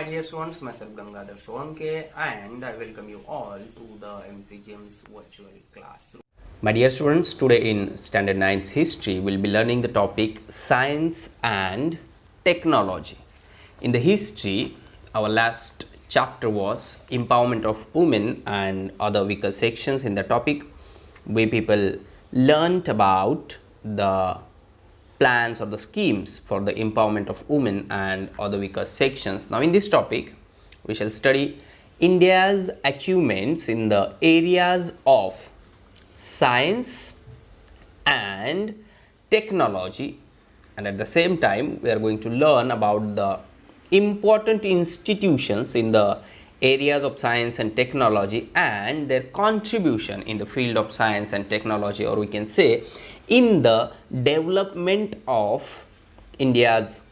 dear students, myself Gangadhar Solanke and I welcome you all to the MCGM's virtual classroom. My dear students, today in Standard 9's History, we'll be learning the topic Science and Technology. In the history, our last chapter was Empowerment of Women and other weaker sections. In the topic, we people learnt about the plans or the schemes for the empowerment of women and other weaker sections. Now in this topic, we shall study India's achievements in the areas of science and technology, and at the same time we are going to learn about the important institutions in the areas of science and technology and their contribution in the field of science and technology, or we can say in the development of India's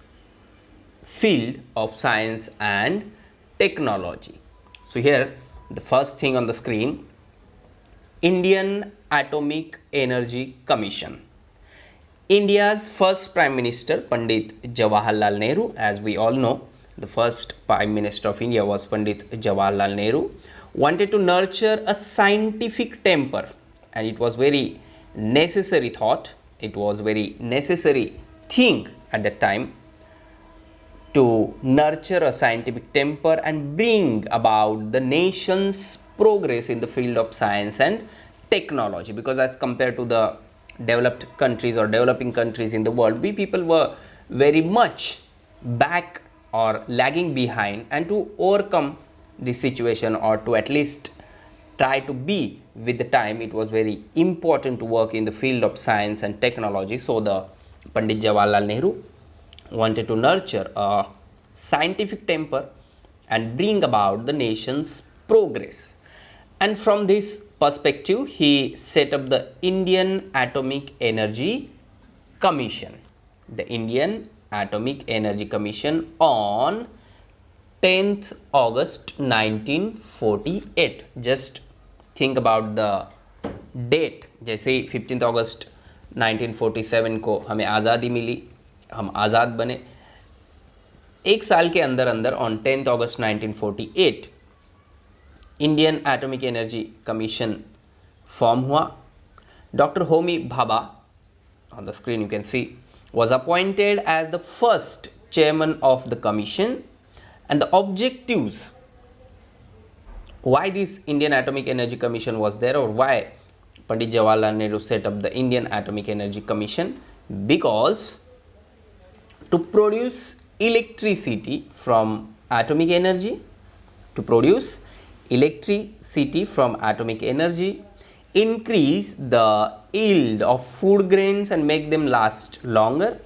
field of science and technology. So here the first thing on the screen, Indian Atomic Energy Commission. India's first Prime Minister Pandit Jawaharlal Nehru, as we all know, the first Prime Minister of India was Pandit Jawaharlal Nehru, wanted to nurture a scientific temper, and it was very necessary thought, it was very necessary thing at that time to nurture a scientific temper and bring about the nation's progress in the field of science and technology, because as compared to the developed countries or developing countries in the world, we people were very much back or lagging behind, and to overcome this situation or to at least try to be with the time, it was very important to work in the field of science and technology. So the Pandit Jawaharlal Nehru wanted to nurture a scientific temper and bring about the nation's progress, and from this perspective he set up the Indian Atomic Energy Commission. The Indian Atomic Energy Commission on 10th August 1948. Just think about the date. जैसे 15 अगस्त 1947 को हमें आज़ादी मिली, हम आज़ाद बने, एक साल के अंदर अंदर ऑन 10th अगस्त 1948 Indian atomic energy commission form हुआ. Doctor Homi Bhabha, on the screen you can see, was appointed as the first chairman of the commission, and the objectives, why this Indian Atomic Energy Commission was there, or why Pandit Jawaharlal Nehru set up the Indian Atomic Energy Commission, because to produce electricity from atomic energy, to produce electricity from atomic energy, increase the yield of food grains and make them last longer,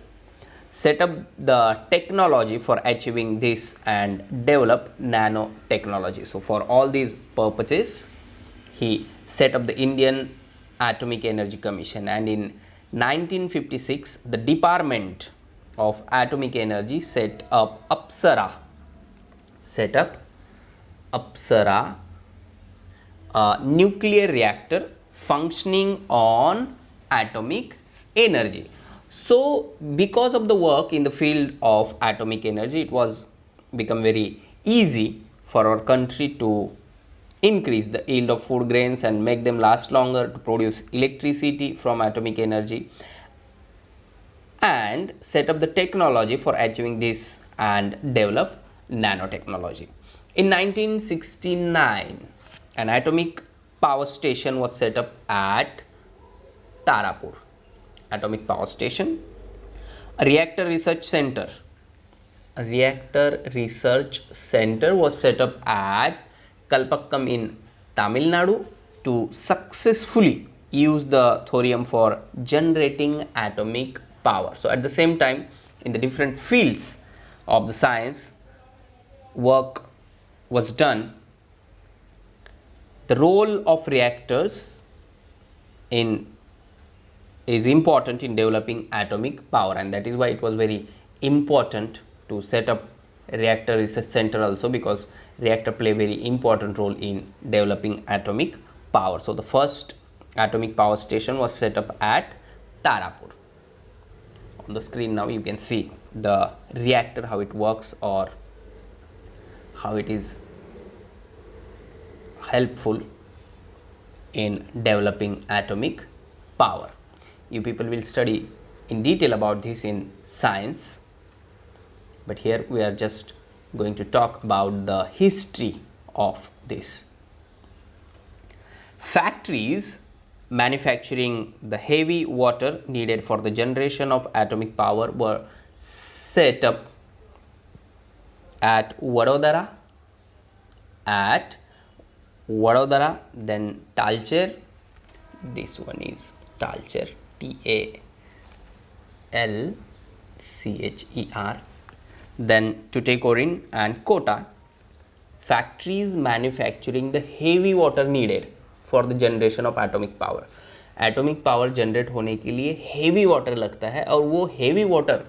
set up the technology for achieving this, and develop nanotechnology. So for all these purposes he set up the Indian Atomic Energy Commission, and in 1956 the Department of Atomic Energy set up Apsara, a nuclear reactor functioning on atomic energy. So because of the work in the field of atomic energy, it was become very easy for our country to increase the yield of food grains and make them last longer, to produce electricity from atomic energy, and set up the technology for achieving this and develop nanotechnology. In 1969, an atomic power station was set up at Tarapur. Atomic power station. A reactor research center was set up at Kalpakkam in Tamil Nadu to successfully use the thorium for generating atomic power. So at the same time, in the different fields of the science, work was done. The role of reactors is important in developing atomic power, and that is why it was very important to set up reactor research center also, because reactor play very important role in developing atomic power. So the first atomic power station was set up at Tarapur. On the screen now you can see the reactor, how it works, or how it is helpful in developing atomic power. You people will study in detail about this in science, but here we are just going to talk about the history of this. Factories manufacturing the heavy water needed for the generation of atomic power were set up at Vadodara, then Talcher. This one is Talcher, Talcher, then Tuticorin and Kota. Factories manufacturing the heavy water needed for the generation of atomic power. Atomic power generate होने के लिए heavy water लगता है और वो heavy water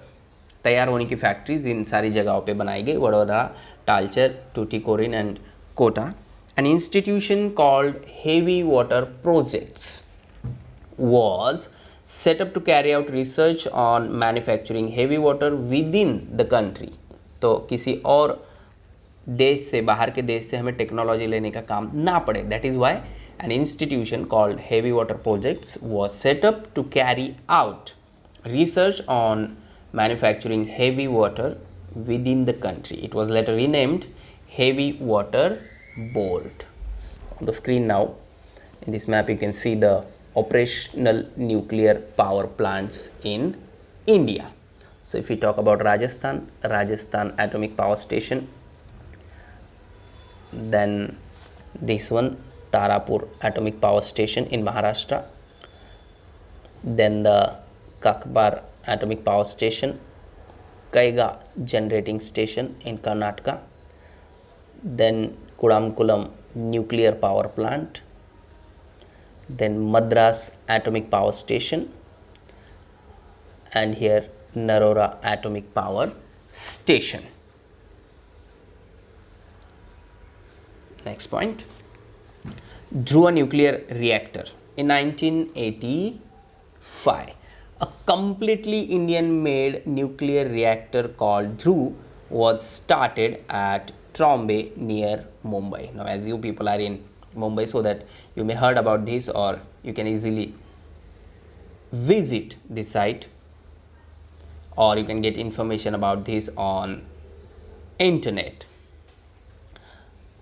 तैयार होने की फैक्ट्रीज इन सारी जगहों पे बनाई गई, Vadodara, Talcher, Tuticorin and Kota. An institution called Heavy Water Projects was set up to carry out research on manufacturing heavy water within the country. तो किसी और देश से, बाहर के देश से हमें टेक्नोलॉजी लेने का काम ना पड़े. That is why an institution called Heavy Water Projects was set up to carry out research on manufacturing heavy water within the country. It was later renamed Heavy Water Board. On the screen now, in this map you can see the operational nuclear power plants in India. So if we talk about Rajasthan Atomic Power Station, then this one Tarapur Atomic Power Station in Maharashtra, then the Kakbar Atomic Power Station, Kaiga Generating Station in Karnataka, then Kudamkulam Nuclear Power Plant, then Madras Atomic Power Station, and here Narora Atomic Power Station. Next point, Dhruva Nuclear Reactor. In 1985, a completely Indian made nuclear reactor called Dhruv was started at Trombay near Mumbai. Now as you people are in Mumbai, so that you may heard about this or you can easily visit this site, or you can get information about this on internet.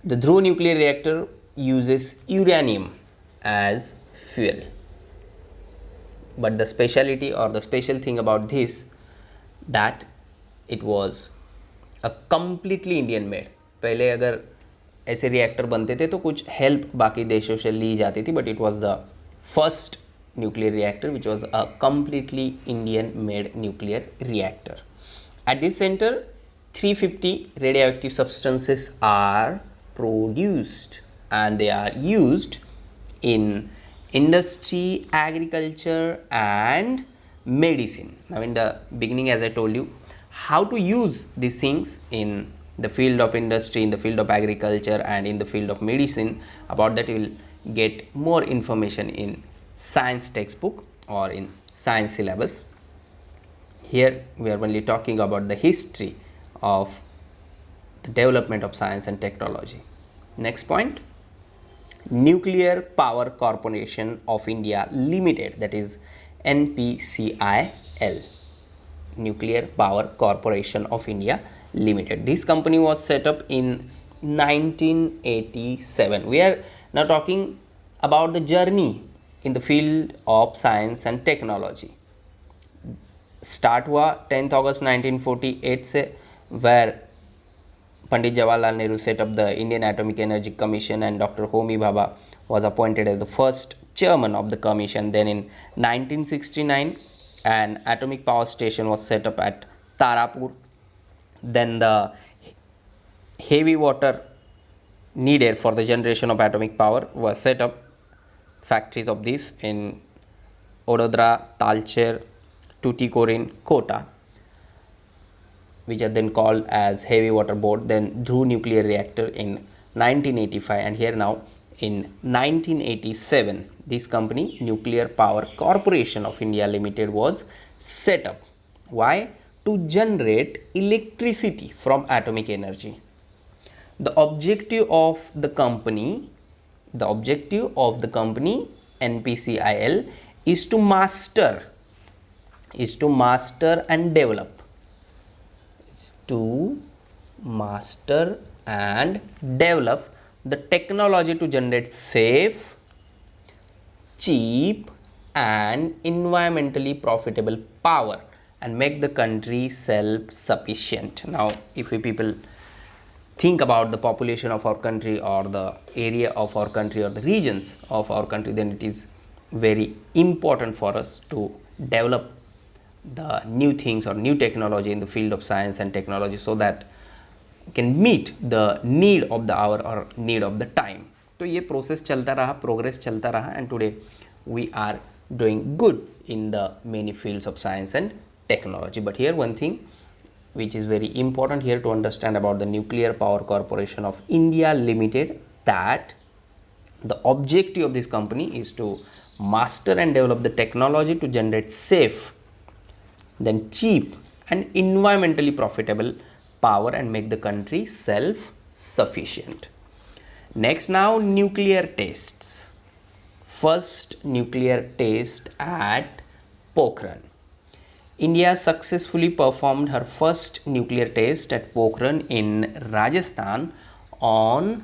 The Dhruv nuclear reactor uses uranium as fuel, but the speciality or the special thing about this, that it was a completely Indian made. पहले अगर ऐसे reactor बनते थे तो कुछ help बाकी देशों से ली जाती थी, but it was the first nuclear reactor which was a completely Indian made nuclear reactor. At this center 350 radioactive substances are produced and they are used in industry, agriculture and medicine. Now in the beginning, as I told you, how to use these things in the field of industry, in the field of agriculture and in the field of medicine. About that you will get more information in science textbook or in science syllabus. Here we are only talking about the history of the development of science and technology. Next point, Nuclear Power Corporation of India Limited, that is NPCIL, Nuclear Power Corporation of India Limited. This company was set up in 1987. We are now talking about the journey in the field of science and technology. Start हुआ 10th August 1948 से, where Pandit Jawaharlal Nehru set up the Indian Atomic Energy Commission and Dr. Homi Bhabha was appointed as the first chairman of the commission. Then in 1969 an atomic power station was set up at Tarapur. Then the heavy water needed for the generation of atomic power was set up. Factories of this in Ododra, Talcher, Tuticorin, Kota, which are then called as Heavy Water Board. Then Dhruv Nuclear Reactor in 1985, and here now in 1987 this company Nuclear Power Corporation of India Limited was set up. Why? To generate electricity from atomic energy. the objective of the company NPCIL is to master and develop the technology to generate safe, cheap and environmentally profitable power and make the country self-sufficient. Now if we people think about the population of our country or the area of our country or the regions of our country, then it is very important for us to develop the new things or new technology in the field of science and technology so that can meet the need of the hour or need of the time. तो ये process चलता रहा, progress चलता रहा, and today we are doing good in the many fields of science and technology. But here one thing which is very important here to understand about the Nuclear Power Corporation of India Limited, that the objective of this company is to master and develop the technology to generate safe, then cheap and environmentally profitable power and make the country self-sufficient. Next, now nuclear tests. First nuclear test at Pokhran. India successfully performed her first nuclear test at Pokhran in Rajasthan on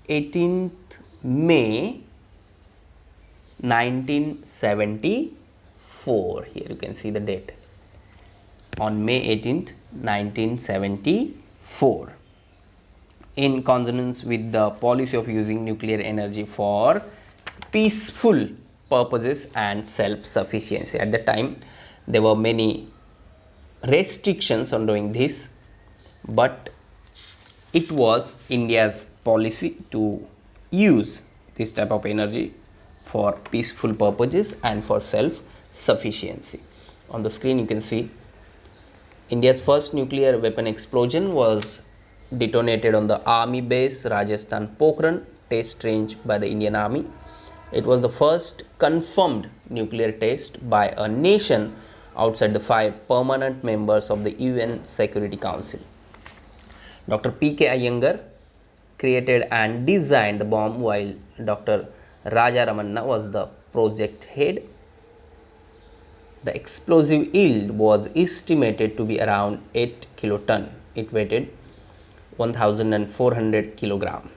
18th May 1974. Here you can see the date. On May 18th, 1974. In consonance with the policy of using nuclear energy for peaceful purposes and self-sufficiency. At the time, there were many restrictions on doing this, but it was India's policy to use this type of energy for peaceful purposes and for self-sufficiency. On the screen you can see India's first nuclear weapon explosion was detonated on the army base Rajasthan Pokhran test range by the Indian Army. It was the first confirmed nuclear test by a nation outside the 5 permanent members of the UN Security Council. Dr. P.K. Iyengar created and designed the bomb while Dr. Raja Ramanna was the project head. The explosive yield was estimated to be around 8 kiloton. It weighted 1400 kilogram.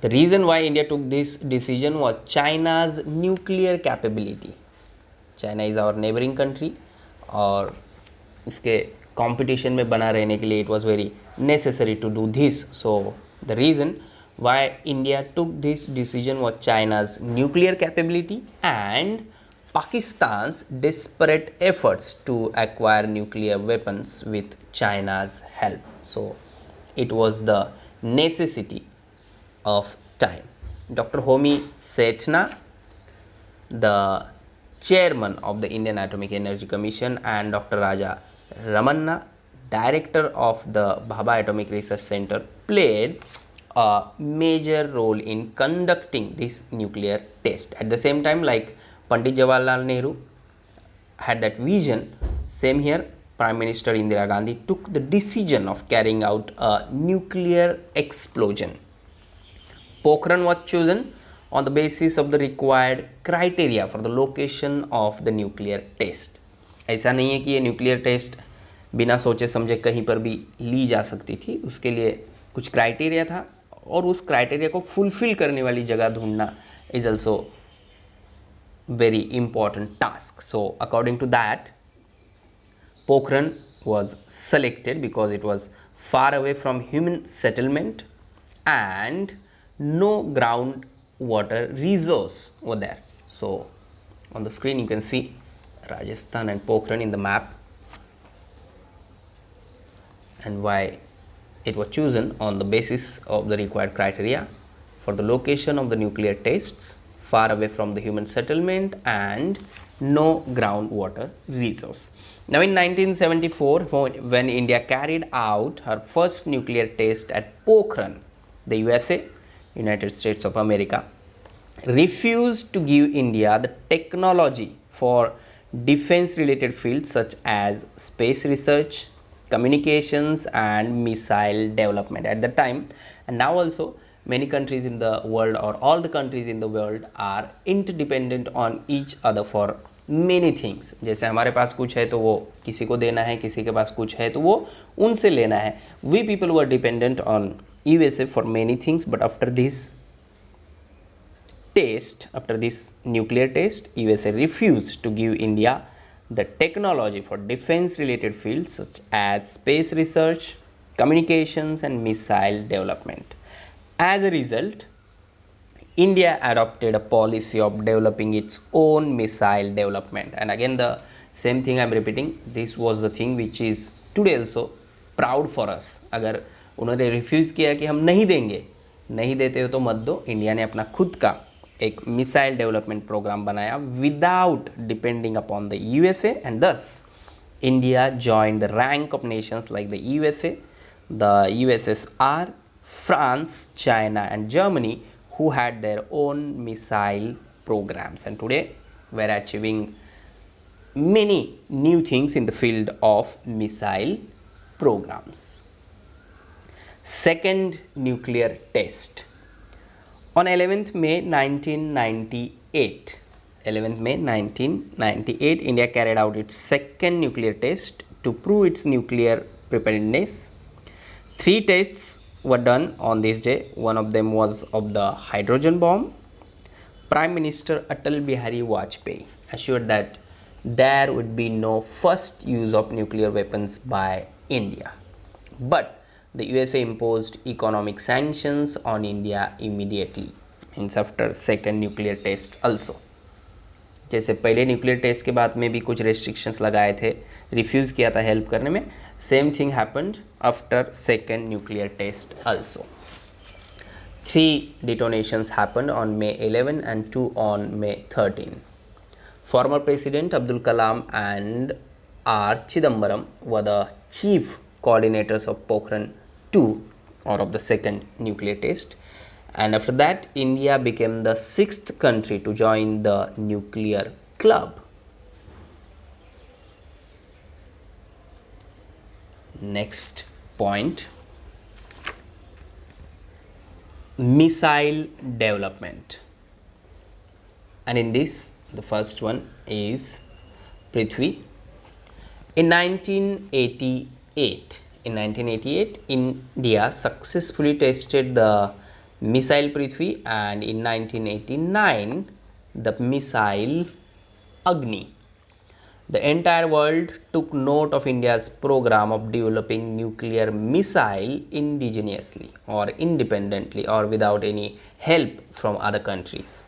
The reason why India took this decision was China's nuclear capability. China is our neighboring country और इसके competition में बना रहने के लिए it was very necessary to do this. So the reason why India took this decision was China's nuclear capability and Pakistan's desperate efforts to acquire nuclear weapons with China's help. So it was the necessity of time. Dr. Homi Setna, the chairman of the Indian Atomic Energy Commission, and Dr. Raja Ramanna, director of the Bhabha Atomic Research Center, played a major role in conducting this nuclear test. At the same time, like Pandit Jawaharlal Nehru had that vision, same here, Prime Minister Indira Gandhi took the decision of carrying out a nuclear explosion. Pokhran was chosen on the basis of the required criteria for the location of the nuclear test. ऐसा नहीं है कि ये nuclear test बिना सोचे समझे कहीं पर भी ली जा सकती थी, उसके लिए कुछ क्राइटेरिया था और उस क्राइटेरिया को फुलफिल करने वाली जगह ढूंढना is also very important task. So according to that, Pokhran was selected because it was far away from human settlement and no groundwater resource were there. So on the screen you can see Rajasthan and Pokhran in the map and why it was chosen on the basis of the required criteria for the location of the nuclear tests, far away from the human settlement and no groundwater resource. Now in 1974, when India carried out her first nuclear test at Pokhran, the USA, United States of America, refused to give India the technology for defense related fields such as space research, communications and missile development at the time. And now also many countries in the world, or all the countries in the world, are interdependent on each other for many things. जैसे हमारे पास कुछ है तो वो किसी को देना है, किसी के पास कुछ है तो वो उनसे लेना है. We people were dependent on USA for many things, but after this nuclear test, USA refused to give India the technology for defense related fields such as space research, communications and missile development. As a result, India adopted a policy of developing its own missile development. And again, the same thing I am repeating, this was the thing which is today also proud for us. अगर उन्होंने refuse किया कि हम नहीं देंगे, नहीं देते हो तो मत दो, इंडिया ने अपना खुद का एक मिसाइल डेवलपमेंट प्रोग्राम बनाया without depending upon the USA, and thus India joined the rank of nations like the USA, the USSR, France, China and Germany, who had their own missile programs. And today we are achieving many new things in the field of missile programs. Second nuclear test. On 11th May 1998, India carried out its second nuclear test to prove its nuclear preparedness. 3 tests were done on this day. One of them was of the hydrogen bomb. Prime Minister Atal Bihari Vajpayee assured that there would be no first use of nuclear weapons by India. But the USA imposed economic sanctions on India immediately, means after second nuclear test also. जैसे पहले nuclear test के बाद में भी कुछ restrictions लगाए थे, refuse किया था हेल्प करने में, same thing happened after second nuclear test also. 3 detonations happened on May 11 and 2 on May 13. Former President Abdul Kalam and R. Chidambaram were the chief coordinators of Pokhran 2, or of the second nuclear test. And after that, India became the 6th country to join the nuclear club. Next point, missile development. And in this, the first one is Prithvi. In 1988, India successfully tested the missile Prithvi, and in 1989 the missile Agni. The entire world took note of India's program of developing nuclear missile indigenously or independently or without any help from other countries.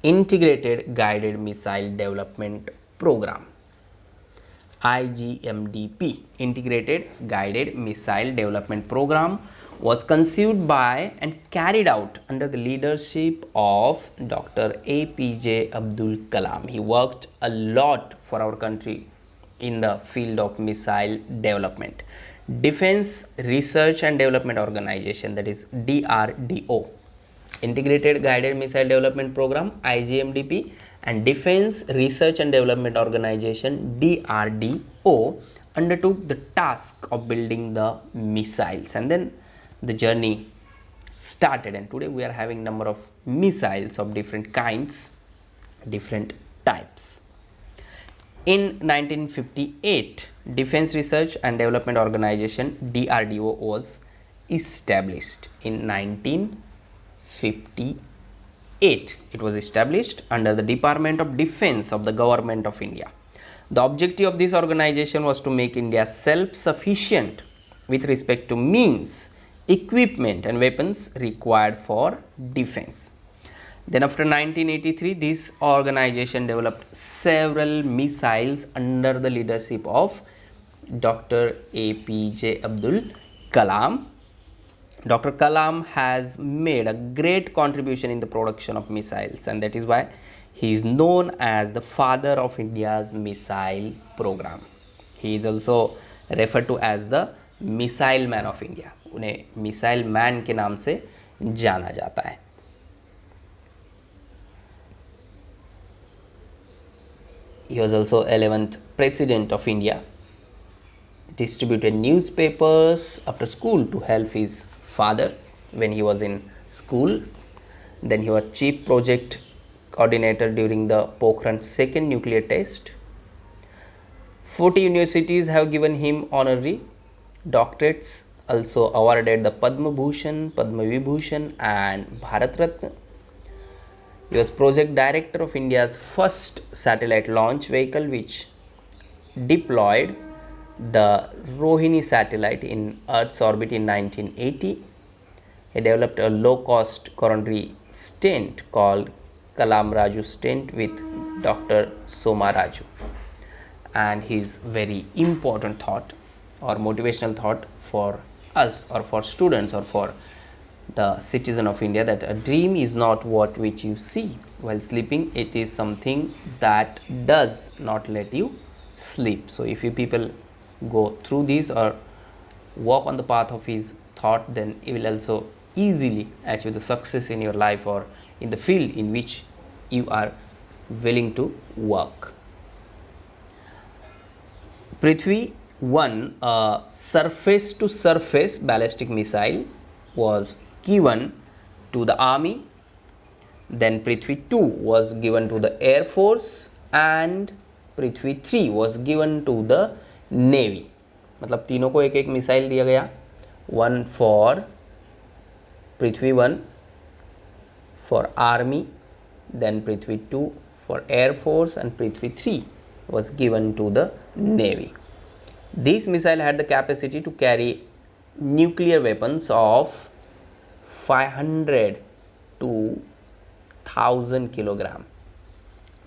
Integrated Guided Missile Development Program, IGMDP, Integrated Guided Missile Development Program, was conceived by and carried out under the leadership of Dr. APJ Abdul Kalam. He worked a lot for our country in the field of missile development. Defense Research and Development Organization, that is DRDO, Integrated Guided Missile Development Program, IGMDP, and Defense Research and Development Organization, DRDO, undertook the task of building the missiles, and then the journey started, and today we are having number of missiles of different kinds, different types. In 1958, Defense Research and Development Organization, DRDO, was established. In 1958, it was established under the Department of Defense of the Government of India. The objective of this organization was to make India self-sufficient with respect to means, equipment and weapons required for defense. Then after 1983, this organization developed several missiles under the leadership of Dr. APJ Abdul Kalam. Dr. Kalam has made a great contribution in the production of missiles, and that is why he is known as the father of India's missile program. He is also referred to as the missile man of India. उन्हें missile man के नाम से जाना जाता है. He was also 11th President of India distributed newspapers after school to help his father when he was in school. Then he was chief project coordinator during the Pokhran second nuclear test. 40 universities have given him honorary doctorates, also awarded the Padma Bhushan, Padma Vibhushan and Bharat Ratna. He was project director of India's first satellite launch vehicle, which deployed the Rohini satellite in Earth's orbit in 1980. He developed a low-cost coronary stent called Kalam Raju stent with Dr. Soma Raju. And his very important thought or motivational thought for us or for students or for the citizen of India, that a dream is not what which you see while sleeping, it is something that does not let you sleep. So if you people go through this or walk on the path of his thought, then you will also easily achieve the success in your life or in the field in which you are willing to work. Prithvi 1, a surface to surface ballistic missile, was given to the army. Then Prithvi 2 was given to the air force and Prithvi 3 was given to the navy. मतलब तीनों को एक एक missile दिया गया. One for Prithvi 1 for army, then Prithvi 2 for air force and Prithvi 3 was given to the navy. This missile had the capacity to carry nuclear weapons of 500 to 1000 kilogram.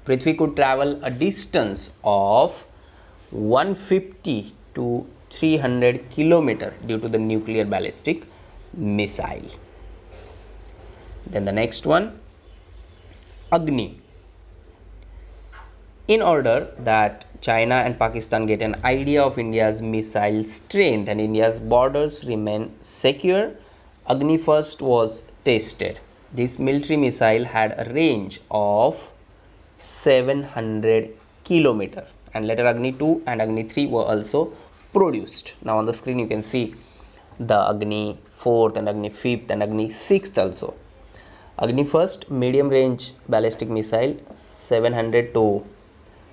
Prithvi could travel a distance of 150 to 300 kilometer due to the nuclear ballistic missile. Then the next one, Agni. In order that China and Pakistan get an idea of India's missile strength and India's borders remain secure, Agni first was tested. This military missile had a range of 700 kilometer, and later Agni 2 and Agni 3 were also produced. Now on the screen you can see the Agni 4th and Agni 5th and Agni 6th also. Agni first medium range ballistic missile 700 to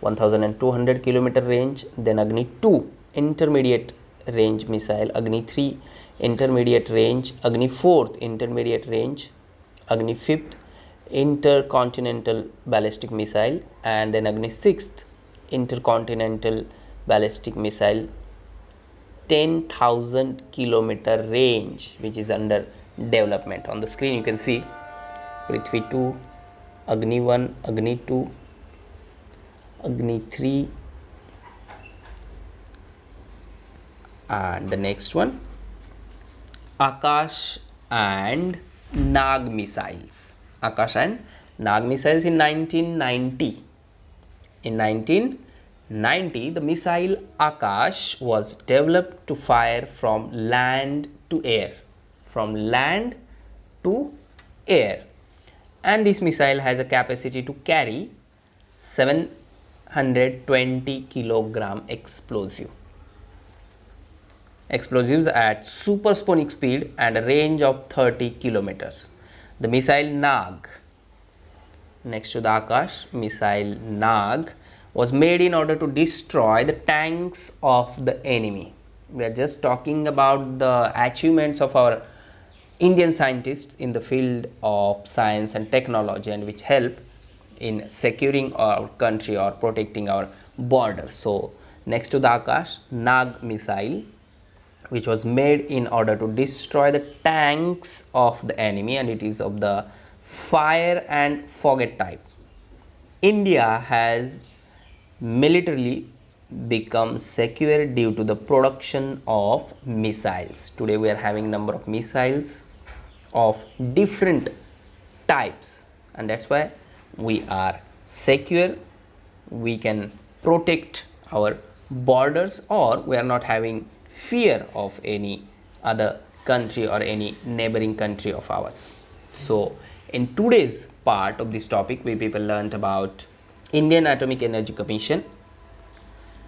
1200 kilometer range, then Agni 2 intermediate range missile, Agni 3 intermediate range, Agni 4th intermediate range, Agni 5th intercontinental ballistic missile, and then Agni 6th intercontinental ballistic missile 10,000 kilometer range, which is under development. On the screen you can see Prithvi 2, Agni 1, Agni 2, Agni 3 and the next one, Akash and Nag missiles. Akash and Nag missiles in 1990. In 1990, the missile Akash was developed to fire from land to air. From land to air. And this missile has a capacity to carry 720 kilogram explosives at supersonic speed and a range of 30 kilometers. The missile Nag, next to the Akash, missile Nag was made in order to destroy the tanks of the enemy. We are just talking about the achievements of our Indian scientists in the field of science and technology, and which help in securing our country or protecting our borders. So next to the Akash, Nag missile, which was made in order to destroy the tanks of the enemy, and it is of the fire and forget type. India has militarily become secure due to the production of missiles. Today we are having number of missiles of different types, and that's why we are secure. We can protect our borders, or we are not having fear of any other country or any neighboring country of ours. So in today's part of this topic, we people learned about Indian Atomic Energy Commission,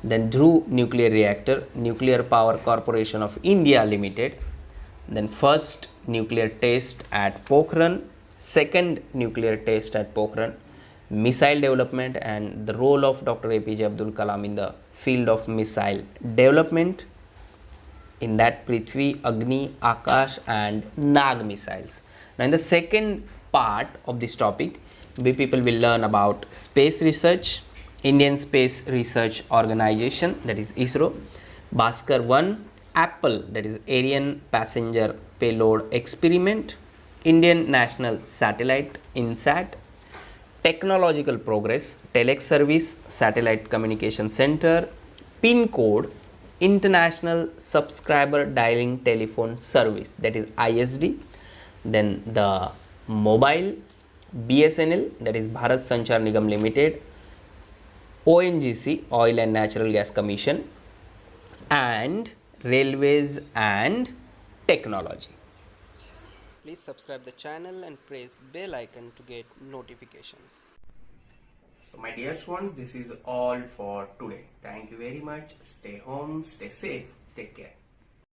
then Dhruv Nuclear Reactor, Nuclear Power Corporation of India Limited, then first nuclear test at Pokhran, second nuclear test at Pokhran, missile development and the role of Dr. APJ Abdul Kalam in the field of missile development. In that, Prithvi, Agni, Akash and Nag missiles. Now in the second part of this topic, we people will learn about space research, Indian Space Research Organization, that is ISRO, Bhaskar 1, Apple, that is Ariane Passenger Payload Experiment, Indian National Satellite INSAT, technological progress, telex service, satellite communication center, pin code, international subscriber dialing telephone service, that is ISD, then the mobile, BSNL, that is Bharat Sanchar Nigam Limited, ONGC, Oil and Natural Gas Commission, and railways and technology. Please subscribe the channel and press bell icon to get notifications. So my dear students, this is all for today. Thank you very much. Stay home, stay safe, take care.